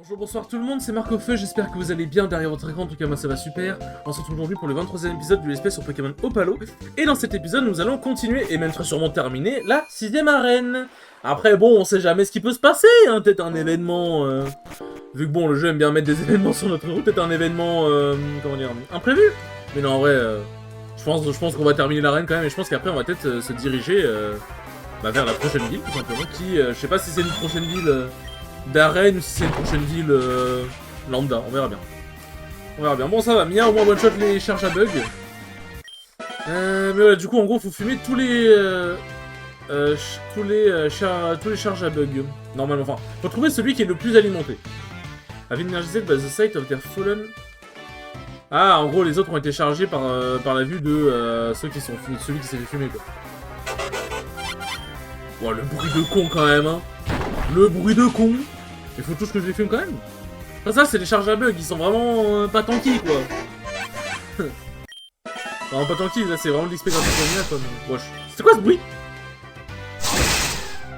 Bonjour, bonsoir tout le monde, c'est Marc au Feu, j'espère que vous allez bien derrière votre écran, en tout cas moi ça va super. On se retrouve aujourd'hui pour le 23e épisode de l'espèce sur Pokémon Opalo. Et dans cet épisode nous allons continuer, et même très sûrement terminer, la 6ème arène. Après bon, on sait jamais ce qui peut se passer, hein, peut-être un événement... Vu que bon, le jeu aime bien mettre des événements sur notre route, peut-être un événement, comment dire, imprévu. Mais non, en vrai, je pense qu'on va terminer l'arène quand même, et je pense qu'après on va peut-être se diriger vers la prochaine ville, tout simplement, qui, je sais pas si c'est une prochaine ville... d'arène ou si c'est une prochaine ville lambda, on verra bien. On verra bien. Bon, ça va, Mia au moins one shot les charges à bug. Mais voilà, du coup, en gros, faut fumer tous les charges à bug. Normalement, enfin, faut trouver celui qui est le plus alimenté. Have energized by the sight of their fallen. Ah, en gros, les autres ont été chargés par la vue de celui qui s'est fait fumer, quoi. Wow, le bruit de con quand même, hein. Le bruit de con. Il faut tous que je les fume quand même. Enfin, ça, c'est les charges à bug, ils sont vraiment pas tanky, quoi. Vraiment pas tanky, là, c'est vraiment de l'XP gratuit comme quoi. Wesh. C'était quoi ce bruit?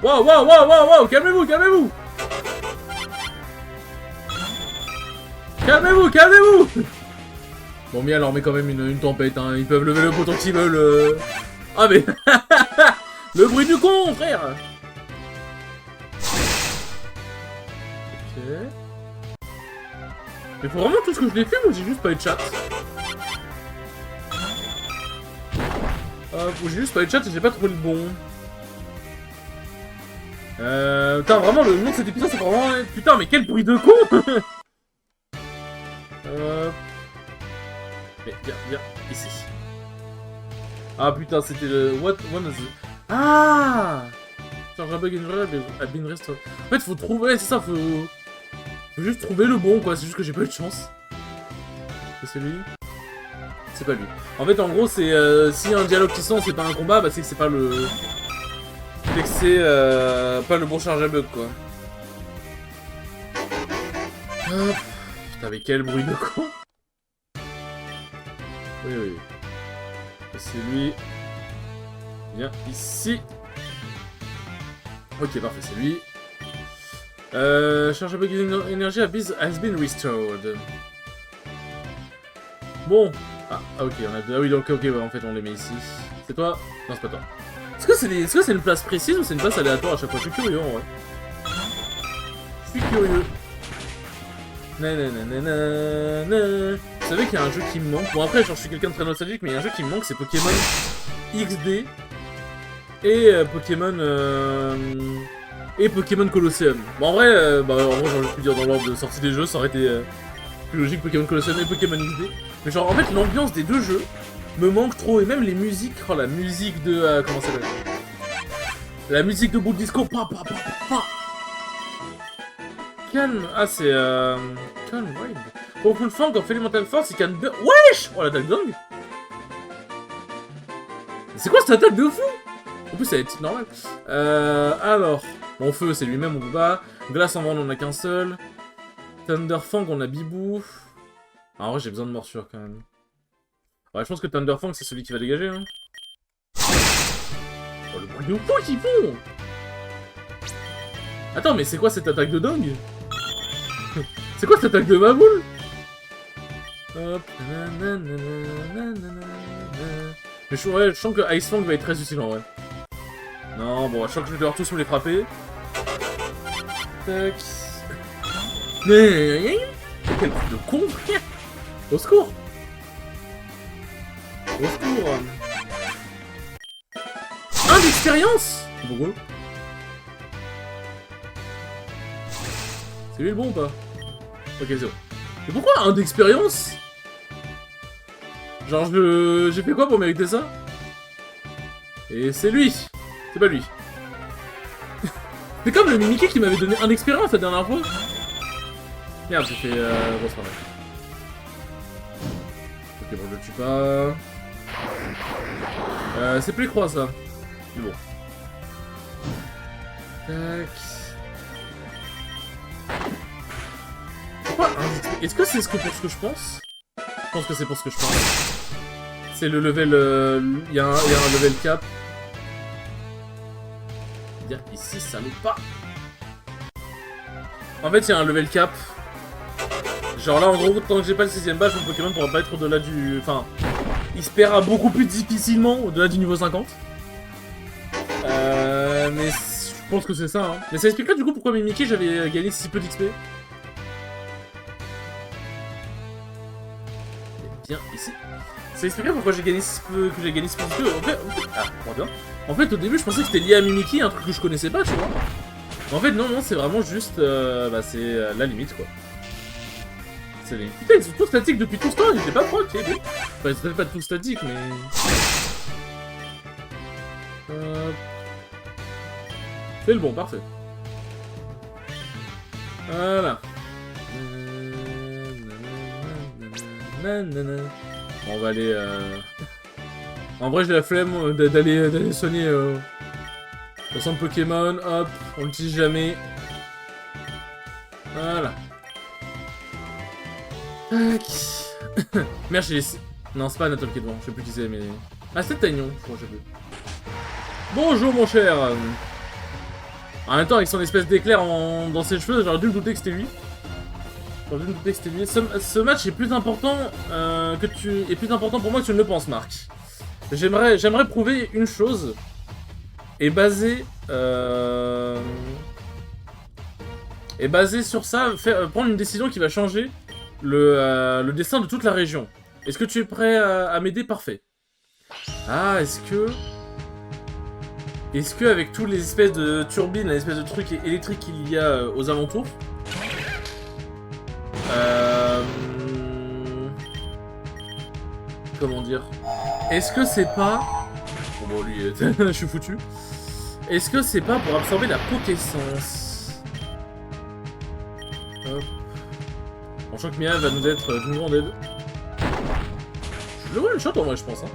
Waouh, waouh, waouh, waouh, waouh, calmez-vous, calmez-vous. Calmez-vous, calmez-vous. Bon, Mia leur met quand même une tempête, hein. Ils peuvent lever le poteau qu'ils veulent. Ah, mais... Le bruit du con, frère. Ok. Mais faut vraiment tout ce que je les fume ou j'ai juste pas eu de chat? J'ai juste pas eu de chat et j'ai pas trouvé le bon. Putain, vraiment, le nom de cet épisode, c'est vraiment... Putain, mais quel bruit de con. Mais viens, ici. Ah putain, c'était le... What one is it? Ah, charge à bug a been restored. En fait, faut trouver, c'est ça, faut juste trouver le bon, quoi. C'est juste que j'ai pas eu de chance. C'est lui? C'est pas lui. En fait, en gros, c'est si un dialogue qui sent, c'est pas un combat, bah c'est que c'est pas le... C'est que c'est pas le bon charge à bug, quoi. Hop. Putain, mais quel bruit de con. Oui, oui. C'est lui. Viens ici. Ok, parfait, c'est lui. Charge à bug energy has been restored. Bon. Ah, ok, on a deux. Ah oui, donc, ok, ouais, en fait, on les met ici. C'est toi? Non, c'est pas toi. Est-ce que c'est une place précise ou c'est une place aléatoire à chaque fois? Je suis curieux, en vrai. Je suis curieux. Nananana. Vous savez qu'il y a un jeu qui me manque. Bon, après, genre, je suis quelqu'un de très nostalgique, mais il y a un jeu qui me manque, c'est Pokémon XD. Et Pokémon Colosseum. Bon, en vrai, j'aurais pu dire dans l'ordre de sortie des jeux, ça aurait été plus logique, Pokémon Colosseum et Pokémon XD. Mais genre, en fait, l'ambiance des deux jeux me manque trop, et même les musiques, oh, la musique de... comment ça s'appelle? La musique de Boule Disco, Calme, ah, c'est Calme, Wild. Powerful Fang of Elemental Force, il can... Wesh! Oh, l'attaque dingue! C'est quoi cette attaque de fou? En plus, elle est petite normale. Alors... Bon, Feu, c'est lui-même, on peut pas. Glace en vent, on en a qu'un seul. Thunderfang, on a Bibou. Ah, en vrai, j'ai besoin de morsure, quand même. Ouais, je pense que Thunderfang, c'est celui qui va dégager, hein. Oh, le bruit de fou qu'ils font! Attends, mais c'est quoi cette attaque de dingue? C'est quoi cette attaque de ma boule? Hop. Mais je sens que Ice Fang va être très utile, en vrai. Non, bon, je sens que je vais devoir tous me les frapper. Tac. Mais... Quel truc de con, frère. Au secours. Au secours. Un d'expérience. Pourquoi? C'est lui le bon ou pas? Ok, c'est bon. Mais pourquoi un d'expérience? Genre, j'ai fait quoi pour mériter ça? Et c'est lui. C'est pas lui. C'est comme le Mimiké qui m'avait donné un d'expérience la dernière fois. Merde, j'ai fait grosse travail. Ok, bon, je le tue pas. C'est plus croix ça. Mais bon. Tac. Pourquoi un... Est-ce que c'est pour ce que je pense? Je pense que c'est pour ce que je pense. C'est le level... Il y a un level cap. Viens ici, salopard. En fait, il y a un level cap. Genre là, en gros, tant que j'ai pas le 6ème badge, mon Pokémon pourra pas être au-delà du... Enfin, il se paiera beaucoup plus difficilement au-delà du niveau 50. Mais je pense que c'est ça, hein. Mais ça expliquerait du coup pourquoi Mimikyu, j'avais gagné si peu d'XP. Bien, ici. Ça expliquerait pourquoi j'ai gagné si peu, que j'ai gagné si peu d'XP. En fait... Ah, bien. En fait, au début, je pensais que c'était lié à Mimikyu, un truc que je connaissais pas, tu vois. Mais en fait, non, c'est vraiment juste... bah, c'est la limite, quoi. C'est les... Putain, ils sont tous statiques depuis tout ce temps, ils étaient pas proc, Enfin, ils étaient pas tous statiques, mais... C'est le bon, parfait. Voilà. Bon, on va aller... En vrai, j'ai la flemme d'aller soigner le centre Pokémon. Hop, on l'utilise jamais. Voilà. Merde, j'ai laissé... Non, c'est pas Anatole qui est devant, je sais plus qui c'est, mais... Ah, c'est Taignon, je crois, je sais plus. Bonjour, mon cher. En même temps, avec son espèce d'éclair dans ses cheveux, j'aurais dû me douter que c'était lui. Ce match est plus important pour moi que tu ne le penses, Marc. J'aimerais prouver une chose et baser sur ça, prendre une décision qui va changer le destin de toute la région. Est-ce que tu es prêt à m'aider? Parfait. Ah, est-ce que avec tous les espèces de turbines, les espèces de trucs électriques qu'il y a aux alentours, comment dire? Est-ce que c'est pas... Bon, lui, je suis foutu. Est-ce que c'est pas pour absorber la Pokéessence? Hop. En sachant que Mia va nous être d'une grande aide. Je le vois une shot en vrai, je pense. Hein.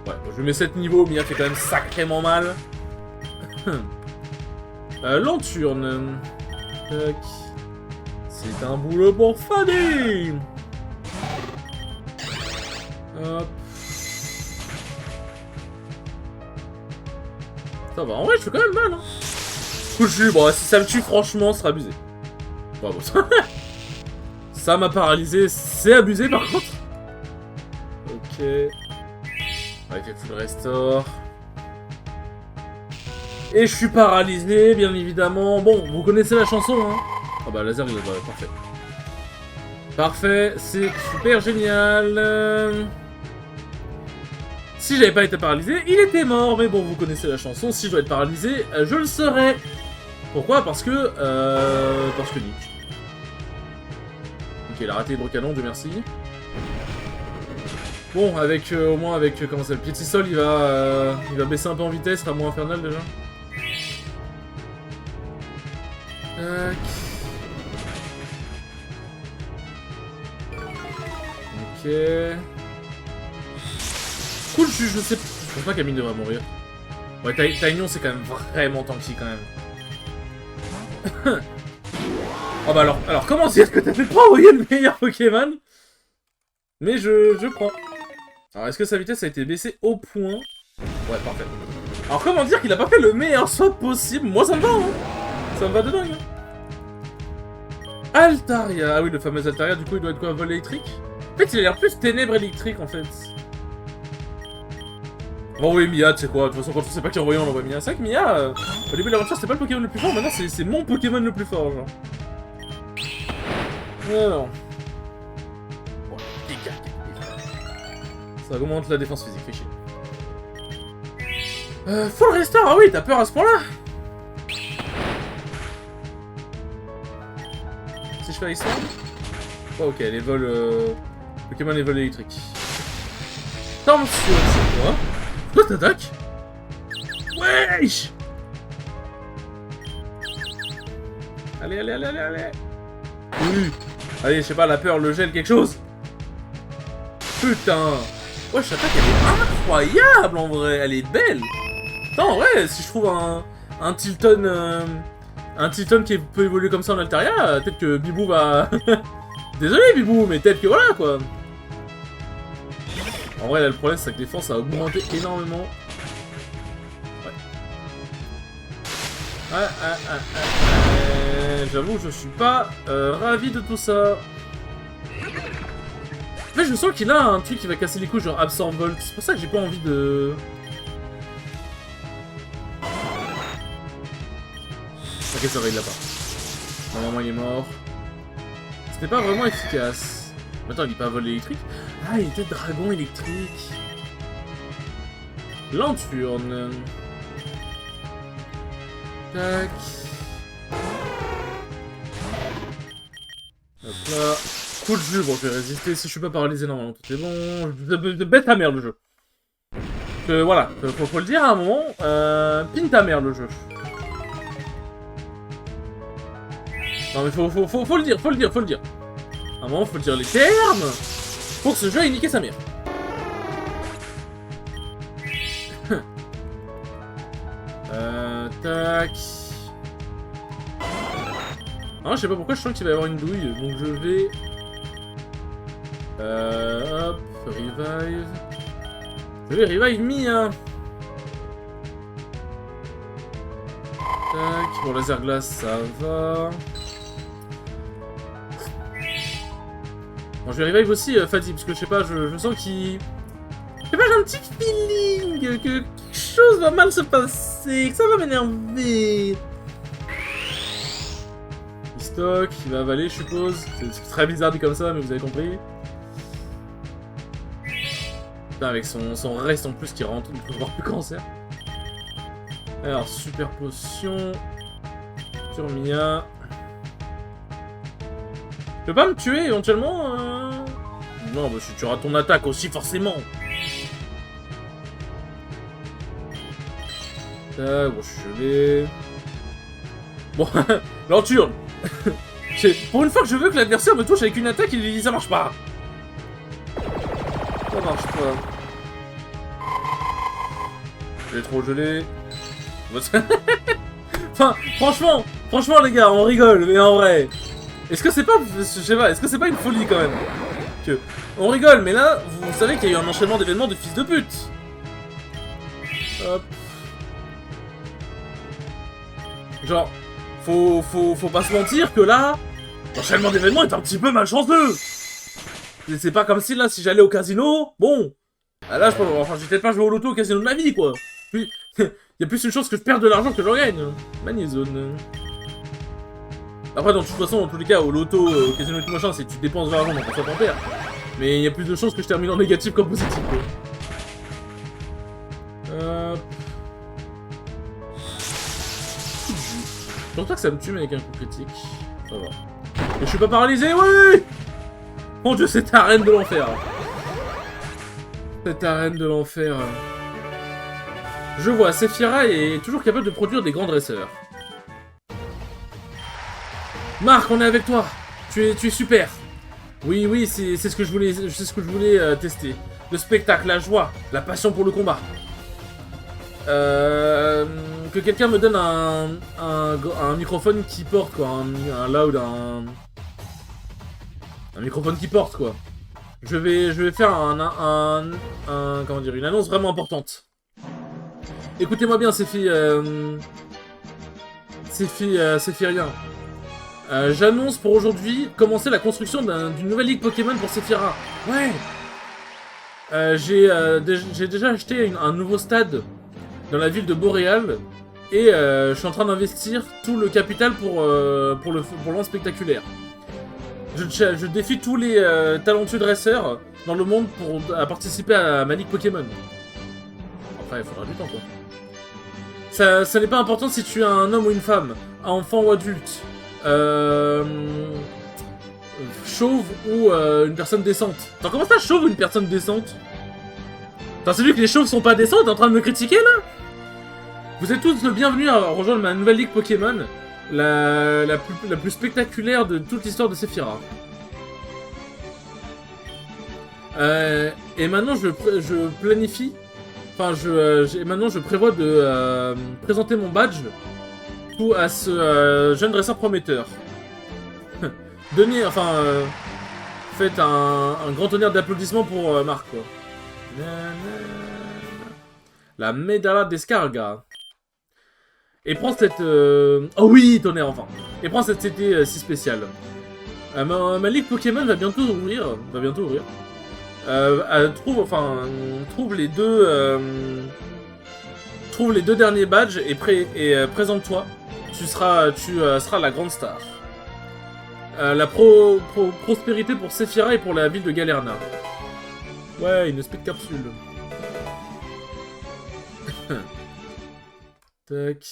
Ouais, je lui mets 7 niveaux, Mia fait quand même sacrément mal. Lanturne. Tac. C'est un boulot pour Fanny. Hop. Ça va, en vrai, je fais quand même mal. Hein. Bon, si ça me tue, franchement, ce sera abusé. Bravo. Ça m'a paralysé, c'est abusé par contre. Ok. Avec le full restore. Et je suis paralysé, bien évidemment. Bon, vous connaissez la chanson, hein. Ah bah, laser, il est parfait. Parfait, c'est super génial. Si j'avais pas été paralysé, il était mort. Mais bon, vous connaissez la chanson. Si je dois être paralysé, je le serai. Pourquoi? Parce que Nick. Ok, il a raté les brocanons, Dieu merci. Bon, avec au moins avec comment ça, le Piétisol, il va baisser un peu en vitesse, sera moins infernal déjà. Tac. Ok. Cool, je sais. Je pense pas qu'Amine devrait mourir. Ouais, Taignon c'est quand même vraiment tanky quand même. Oh bah alors comment dire que t'as fait pas envoyer le meilleur Pokémon? Mais je prends. Alors est-ce que sa vitesse a été baissée au point? Ouais, parfait. Alors comment dire qu'il a pas fait le meilleur swap possible? Moi ça me va, hein. Ça me va de dingue. Hein. Altaria. Ah oui, le fameux Altaria, du coup il doit être quoi, un vol électrique? En fait il a l'air plus ténèbres électriques en fait. On va envoyer Mia, tu sais quoi, de toute façon quand on sait pas qui envoyer, on envoie Mia. C'est vrai que Mia, au début de l'aventure c'était pas le Pokémon le plus fort, maintenant c'est mon Pokémon le plus fort, genre. Alors. Bon, ça augmente la défense physique, fait chier. Full restore, ah oui, t'as peur à ce point-là? Si je fais histoire? Oh, ok, les vols... Pokémon les vols électriques. Tension, c'est quoi? Pourquoi t'attaques? Wesh! Allez. Oui. Allez, je sais pas, la peur, le gel, quelque chose. Putain. Ouais, cette attaque, elle est incroyable, en vrai. Elle est belle. Attends, ouais, si je trouve un Tilton... un Tilton qui peut évoluer comme ça en Altaria, peut-être que Bibou va... Désolé, Bibou, mais peut-être que voilà, quoi. En vrai, là, le problème, c'est que la défense a augmenté énormément. Ouais. j'avoue, je suis pas ravi de tout ça. En fait, je sens qu'il a un truc qui va casser les couilles, genre Absorb Volt. C'est pour ça que j'ai pas envie de... Ok, ça va, il l'a pas. Normalement, il est mort. C'était pas vraiment efficace. Attends, il est pas vol électrique? Ah, il était dragon électrique. Lanterne. Tac. Hop là. Coup de jus, bon, je vais résister si je suis pas paralysé normalement. Tout est bon. De bête ta mère le jeu. Voilà, faut le dire à un moment. Pine ta mère le jeu. Non mais faut le dire, faut le dire. À un moment, faut dire les termes pour que ce jeu ait niqué sa mère. Tac. Ah, je sais pas pourquoi je sens qu'il va y avoir une douille, donc je vais... hop, revive. Je vais revive Mia. Tac, bon, laser glace, ça va. Bon, je vais revive aussi Fatih, parce que je sais pas, je sens qu'il... Je sais pas, j'ai un petit feeling que quelque chose va mal se passer, que ça va m'énerver. Il stocke, il va avaler, je suppose. C'est très bizarre dit comme ça, mais vous avez compris. Putain, avec son reste en plus qui rentre, il peut voir plus cancer. Alors, super potion. Sur Mia. Tu peux pas me tuer éventuellement Non, bah si tu auras ton attaque aussi, forcément. Tac, bon, je suis gelé. Bon, l'enturne. Pour une fois que je veux que l'adversaire me touche avec une attaque, il dit ça marche pas. Ça marche pas. J'ai trop gelé. Enfin, franchement les gars, on rigole, mais en vrai. Est-ce que c'est pas, je sais pas, est-ce que c'est pas une folie quand même que on rigole, mais là, vous savez qu'il y a eu un enchaînement d'événements de fils de pute. Hop. Genre, faut pas se mentir que là, l'enchaînement d'événements est un petit peu malchanceux. C'est pas comme si là, si j'allais au casino, bon, là, enfin, j'ai peut-être pas joué au loto au casino de ma vie, quoi. Puis, il y a plus une chance que je perde de l'argent que j'en gagne. Magnézone. Après, dans toute façon, dans tous les cas, au loto, au casino et tout machin, c'est que tu dépenses de l'argent, donc on s'en perd. Mais il y a plus de chances que je termine en négatif qu'en positif, quoi. Je pense pas que ça me tue, mais avec un coup critique. Ça va. Et je suis pas paralysé, oui! Mon dieu, cette arène de l'enfer. Cette arène de l'enfer. Je vois, Sephiroth est toujours capable de produire des grands dresseurs. Marc, on est avec toi. Tu es super. Oui, c'est ce que je voulais tester. Le spectacle, la joie, la passion pour le combat. Que quelqu'un me donne un microphone qui porte, quoi. Un loud, un microphone qui porte, quoi. Je vais faire comment dire, une annonce vraiment importante. Écoutez-moi bien, Séphirien. J'annonce pour aujourd'hui commencer la construction d'une nouvelle ligue Pokémon pour Sephiroth. Ouais. J'ai déjà acheté un nouveau stade dans la ville de Boréal et je suis en train d'investir tout le capital pour l'an spectaculaire. Je défie tous les talentueux dresseurs dans le monde à participer à ma ligue Pokémon. Après, il faudra du temps, quoi. Ça n'est pas important si tu es un homme ou une femme, un enfant ou adulte, chauve ou une personne décente. Attends, comment ça, chauve ou une personne décente? Attends, c'est vu que les chauves sont pas décents, t'es en train de me critiquer, là? Vous êtes tous le bienvenu à rejoindre ma nouvelle ligue Pokémon, la plus spectaculaire de toute l'histoire de Sephiroth. Et maintenant, je planifie... Enfin, maintenant, je prévois de présenter mon badge à ce jeune dresseur prometteur. Faites un grand tonnerre d'applaudissements pour Marc, quoi. La Medalla Descarga. Et prends cette... Oh oui, tonnerre, enfin. Et prends cette CT si spéciale. Ma ligue Pokémon va bientôt ouvrir. Trouve les deux... trouve les deux derniers badges et, présente-toi. Tu seras la grande star. La prospérité pour Sephira et pour la ville de Galerna. Ouais, une speed capsule. Tac.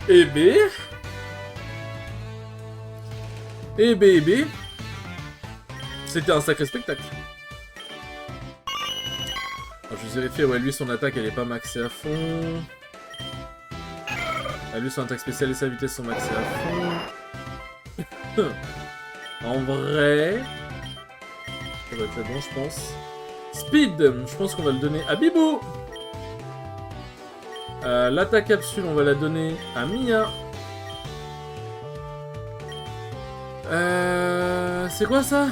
Et B. C'était un sacré spectacle. Alors, je vérifie, ouais, lui son attaque elle est pas maxée à fond. Ah, lui son attaque spéciale et sa vitesse sont maxées à fond. En vrai... ça va être bon, je pense. Speed, je pense qu'on va le donner à Bibou. L'attaque capsule, on va la donner à Mia. C'est quoi ça?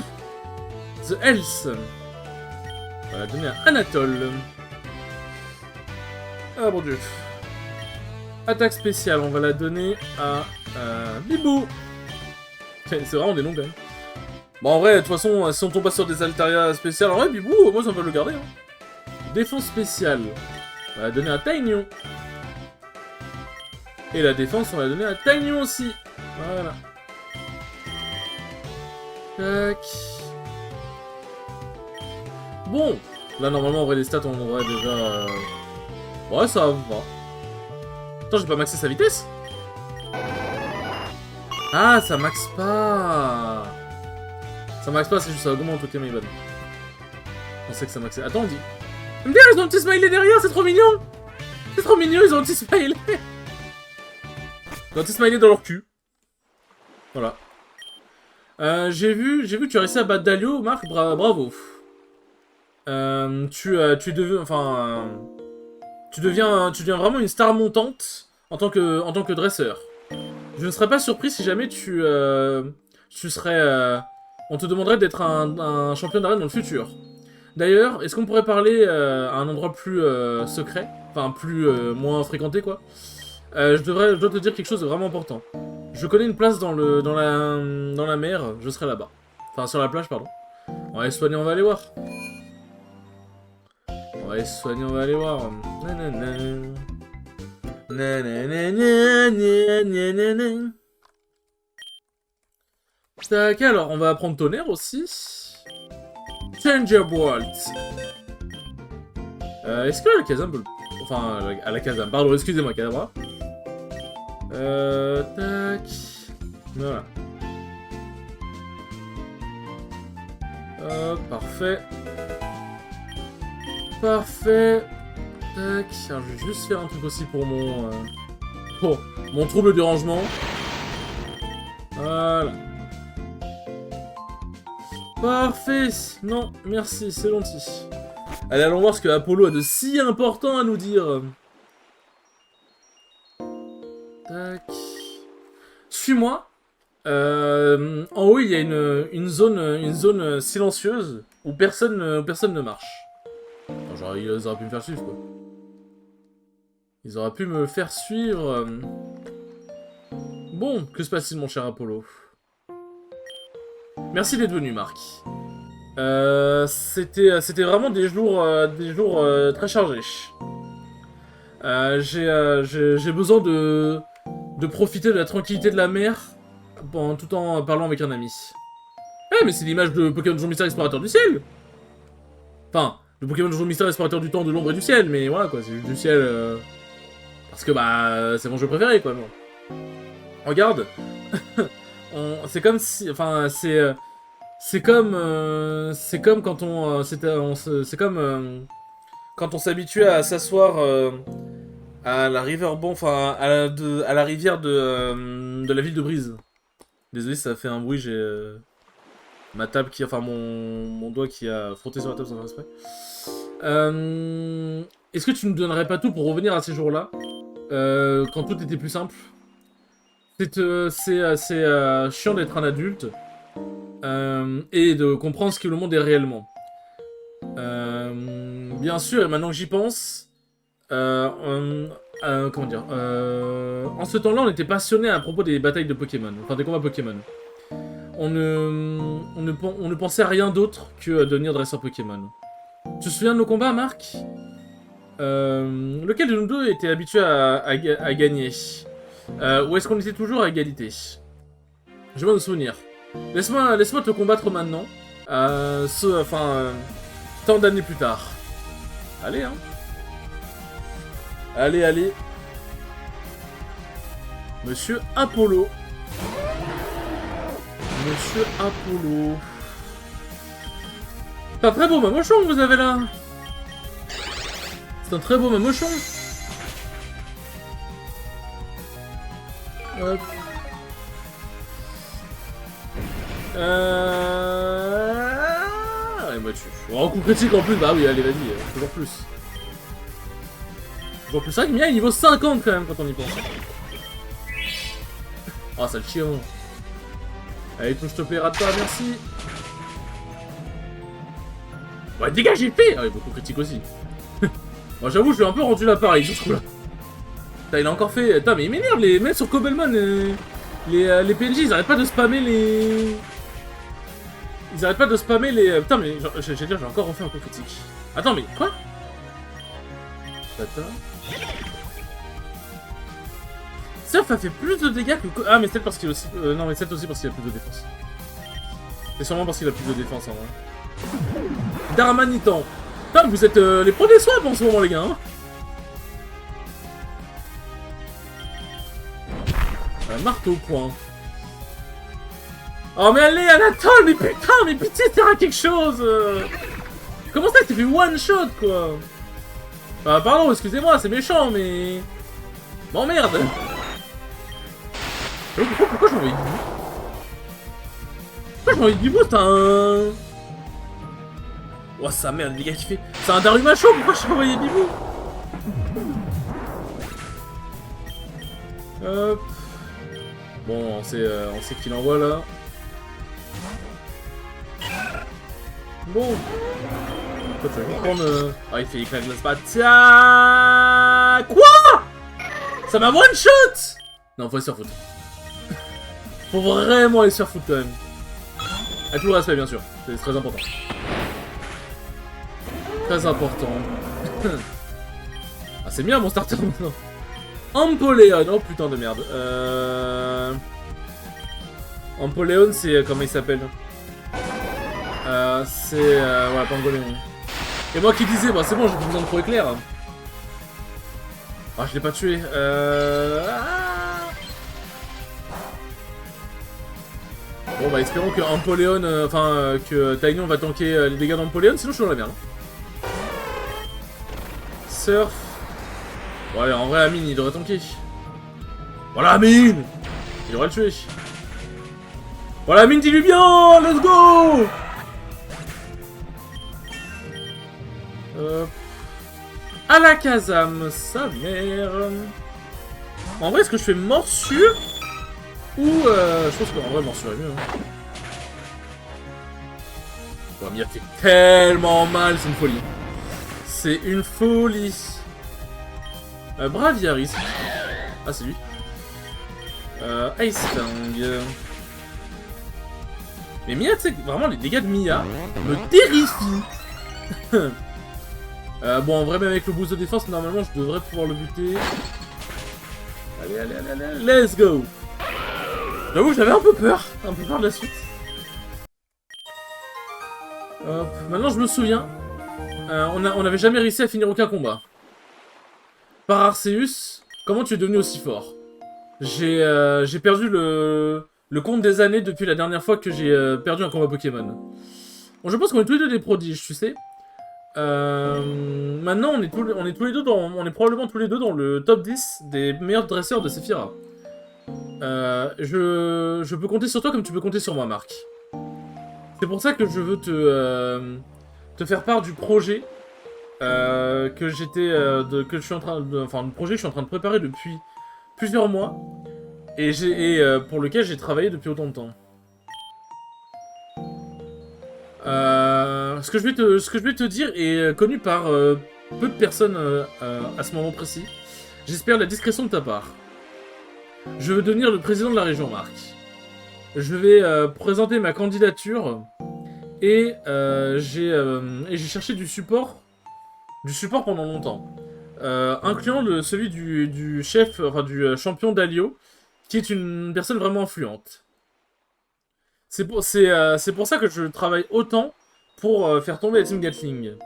The Health. On va la donner à Anatole. Ah mon dieu. Attaque spéciale, on va la donner à Bibou. C'est vraiment des noms quand même. Bon, en vrai, de toute façon, si on tombe pas sur des Altaria spéciales, en vrai, Bibou, moi ça peut le garder. Hein. Défense spéciale, on va la donner à Taignon. Et la défense, on va la donner à Taignon aussi. Voilà. Tac. Bon, là normalement en vrai les stats on devrait déjà... Ouais ça va. Attends, j'ai pas maxé sa vitesse. Ah, ça maxe pas. Ça maxe pas, c'est juste ça augmente, ok my bad. On sait que ça maxait. Attends, on dit... MDR, ils ont un petit smiley derrière, c'est trop mignon. C'est trop mignon, ils ont un petit smiley. Ils ont un petit smiley dans leur cul. Voilà. J'ai vu que tu as réussi à battre Dalio, Marc, bravo. Tu deviens vraiment une star montante en tant que dresseur. Je ne serais pas surpris si jamais on te demanderait d'être un champion d'arène dans le futur. D'ailleurs, est-ce qu'on pourrait parler à un endroit plus secret, enfin moins fréquenté quoi. Je dois te dire quelque chose de vraiment important. Je connais une place dans la mer, je serai là-bas. Enfin, sur la plage, pardon. On va les soigner, on va aller voir. On va les soigner, on va aller voir. Tac, alors, on va apprendre tonnerre aussi. Changerbolt. Est-ce que la Kazam peut... Enfin, à la Kazam, pardon, excusez-moi, Kadabra. Tac. Voilà. Parfait. Parfait. Tac. Alors, je vais juste faire un truc aussi pour mon trouble du rangement. Voilà. Parfait. Non, merci, c'est gentil. Allez, allons voir ce que Apollo a de si important à nous dire. Tac. Suis-moi. En haut, il y a une zone silencieuse où personne ne marche. Enfin, genre, ils auraient pu me faire suivre, quoi. Ils auraient pu me faire suivre. Bon, que se passe-t-il, mon cher Apollo? Merci d'être venu, Marc. C'était vraiment des jours très chargés. J'ai besoin de profiter de la tranquillité de la mer tout en parlant avec un ami. Eh, mais c'est l'image de Pokémon Donjon Mystère Explorateur du Ciel. Enfin, de Pokémon Donjon Mystère Explorateur du Temps, de l'Ombre et du Ciel, mais voilà quoi, c'est juste du ciel. Parce que bah, c'est mon jeu préféré quoi. Bon. Regarde, c'est comme si, enfin, c'est comme quand quand on s'habituait à s'asseoir à la riverbond, enfin à la rivière de la ville de Brise. Désolé, ça a fait un bruit, j'ai ma table qui, enfin mon doigt qui a frotté sur la table sans faire exprès. Est-ce que tu ne donnerais pas tout pour revenir à ces jours-là, quand tout était plus simple? C'est chiant d'être un adulte et de comprendre ce que le monde est réellement. Bien sûr, et maintenant que j'y pense, comment dire en ce temps-là, on était passionné à propos des batailles de Pokémon, enfin des combats Pokémon. On ne pensait à rien d'autre que à devenir dresseur Pokémon. Tu te souviens de nos combats, Marc? Lequel de nous deux était habitué à gagner? Ou est-ce qu'on était toujours à égalité? Je vais me souvenir. Laisse-moi te combattre maintenant. Tant d'années plus tard. Allez, hein. Allez, allez. Monsieur Apollo. Monsieur Apollo. C'est un très beau mamochon que vous avez là. C'est un très beau mamochon. Hop. Allez, moi tu. Oh, coup critique en plus, bah oui, allez, vas-y, toujours plus. Toujours plus. C'est vrai que Mia est niveau 50 quand même quand on y pense. Oh, ça le chiant. Allez, touche te plaira de toi, merci. Ouais, dégagez, fait. Ah oui, beaucoup critique aussi. Moi, j'avoue, je lui ai un peu rendu l'appareil sur ce coup-là. Putain, il a encore fait. Putain, mais il m'énerve, les mecs sur Cobblemon. Les PNJ, ils arrêtent pas de spammer les. Ils arrêtent pas de spammer les. Putain, mais j'allais dire, j'ai encore refait un coup critique. Attends, mais quoi? Attends. Surf a fait plus de dégâts que. Ah, mais c'est parce qu'il a aussi. Non, mais c'est aussi parce qu'il a plus de défense. C'est sûrement parce qu'il a plus de défense en vrai. Darmanitan. Putain, vous êtes les pros des swaps en ce moment, les gars. Hein, marteau point. Oh, mais allez, Anatole, mais putain, mais pitié, t'as quelque chose. Comment ça que t'as fait one shot, quoi? Ah, pardon, excusez-moi, c'est méchant, mais. Bon, merde. Pourquoi je m'envoie Bibou? Pourquoi je m'envoie Bibou? C'est un. Oh, sa merde, les gars, qui fait. C'est un Darumacho, pourquoi je m'envoie Bibou? Hop. Bon, on sait qu'il envoie là. Bon. Pourquoi tu vas prendre. Ah, il fait éclat de glace pas. Tiens. Quoi? Ça m'a one shot. Non, faut aller se faire foutre. Faut vraiment aller se faire foutre quand même. Avec tout le respect, bien sûr. C'est très important. Très important. Ah, c'est bien mon starter maintenant. Empoleon. Oh putain de merde. Empoleon, c'est. Comment il s'appelle? C'est. Ouais, Pangolin. Et moi qui disais, bah c'est bon, j'ai plus besoin de pro éclair. Ah, je l'ai pas tué. Bon, bah espérons que Empoleon, que Taignon va tanker les dégâts d'Empoleon, sinon je suis dans la merde. Surf. Ouais, en vrai, Amine, il devrait tanker. Voilà, Amine! Il devrait le tuer. Voilà, Amine, dis-lui bien! Let's go! Alakazam, sa mère. En vrai, est-ce que je fais morsure? Ou je pense qu'en vrai, morsure est mieux. Hein. Ouais, mais il a fait tellement mal, c'est une folie. C'est une folie. Braviaris. Ah, c'est lui. Ice Fang. Mais Mia, tu sais, vraiment, les dégâts de Mia me terrifient. Bon, en vrai, même avec le boost de défense, normalement, je devrais pouvoir le buter. Allez, allez, allez, allez, let's go. J'avoue, j'avais un peu peur de la suite. Hop, maintenant, je me souviens. On n'avait jamais réussi à finir aucun combat. Par Arceus, comment tu es devenu aussi fort? J'ai perdu le compte des années depuis la dernière fois que j'ai perdu un combat Pokémon. Bon, je pense qu'on est tous les deux des prodiges, tu sais. Maintenant, on est probablement tous les deux dans le top 10 des meilleurs dresseurs de Sephiroth. Je peux compter sur toi comme tu peux compter sur moi, Marc. C'est pour ça que je veux te faire part du projet que je suis en train de, enfin, le projet que je suis en train de préparer depuis plusieurs mois et pour lequel j'ai travaillé depuis autant de temps. Ce que je vais te dire est connu par peu de personnes à ce moment précis. J'espère la discrétion de ta part. Je veux devenir le président de la région, Marc. Je vais présenter ma candidature et j'ai cherché du support pendant longtemps, incluant celui du chef, enfin du champion d'Alio, qui est une personne vraiment influente. C'est pour ça que je travaille autant pour faire tomber la team Gatling.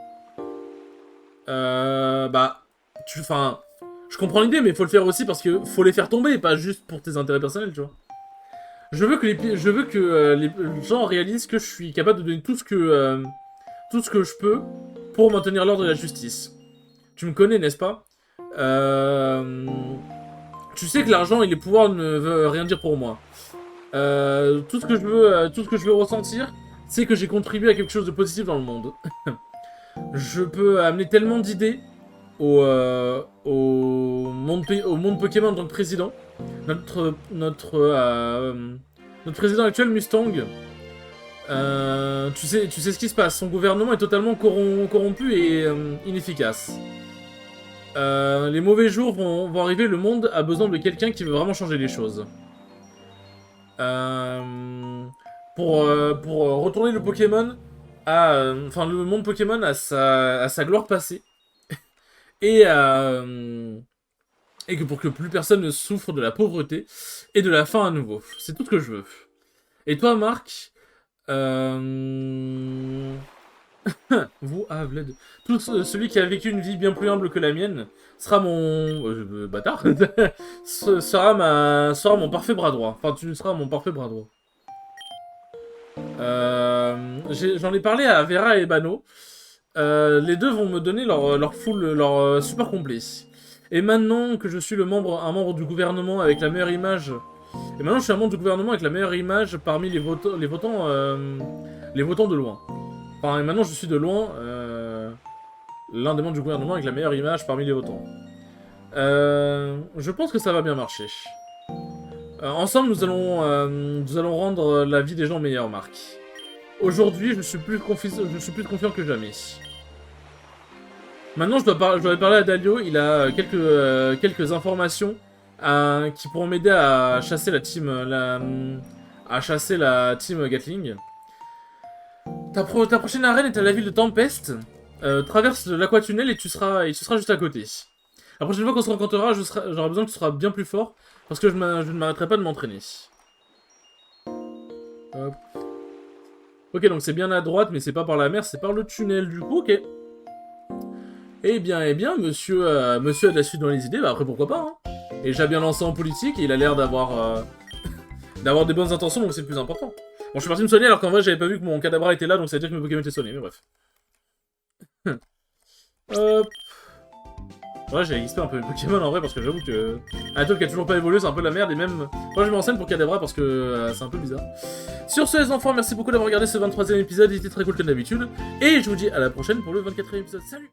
Je comprends l'idée, mais il faut le faire aussi parce que faut les faire tomber, pas juste pour tes intérêts personnels, tu vois. Je veux que les gens réalisent que je suis capable de donner tout ce que je peux pour maintenir l'ordre et la justice. Tu me connais, n'est-ce pas? Tu sais que l'argent et les pouvoirs ne veulent rien dire pour moi. Tout ce que je veux ressentir, c'est que j'ai contribué à quelque chose de positif dans le monde. Je peux amener tellement d'idées au monde Pokémon en tant que président. Notre président actuel, Mustang, tu sais ce qui se passe. Son gouvernement est totalement corrompu et inefficace. Les mauvais jours vont arriver, le monde a besoin de quelqu'un qui veut vraiment changer les choses. Pour retourner le Pokémon le monde Pokémon à sa gloire passée. Et que pour que plus personne ne souffre de la pauvreté et de la faim à nouveau. C'est tout ce que je veux. Et toi, Marc, vous avez tout celui qui a vécu une vie bien plus humble que la mienne sera mon bâtard. sera mon parfait bras droit. Enfin, tu seras mon parfait bras droit. J'en ai parlé à Vera et Bano. Les deux vont me donner leur support complet. Et maintenant que je suis un membre du gouvernement avec la meilleure image... Et maintenant je suis un membre du gouvernement avec la meilleure image parmi les votants de loin. Enfin, et maintenant je suis de loin l'un des membres du gouvernement avec la meilleure image parmi les votants. Je pense que ça va bien marcher. Ensemble, nous allons rendre la vie des gens meilleure, Marc. Aujourd'hui, je suis plus confiant que jamais. Maintenant, je dois parler à Dalio. Il a quelques informations qui pourront m'aider à chasser la team Gatling. Ta prochaine arène est à la ville de Tempest. Traverse l'Aquatunnel et tu seras juste à côté. La prochaine fois qu'on se rencontrera, j'aurai besoin que tu seras bien plus fort parce que je ne m'arrêterai pas de m'entraîner. Hop. Ok, donc c'est bien à droite, mais c'est pas par la mer, c'est par le tunnel du coup, ok. Eh bien, monsieur a de la suite dans les idées, bah après pourquoi pas, hein. Et j'ai bien lancé en politique, et il a l'air d'avoir des bonnes intentions, donc c'est le plus important. Bon, je suis parti me soigner alors qu'en vrai j'avais pas vu que mon Kadabra était là, donc ça veut dire que mes Pokémon étaient soignés, mais bref. Hop. Ouais, j'ai XP un peu mes Pokémon en vrai, parce que j'avoue que... Atoll qui a toujours pas évolué, c'est un peu la merde, et même... Moi je m'enseigne pour Kadabra parce que c'est un peu bizarre. Sur ce les enfants, merci beaucoup d'avoir regardé ce 23e épisode, il était très cool comme d'habitude, et je vous dis à la prochaine pour le 24e épisode. Salut!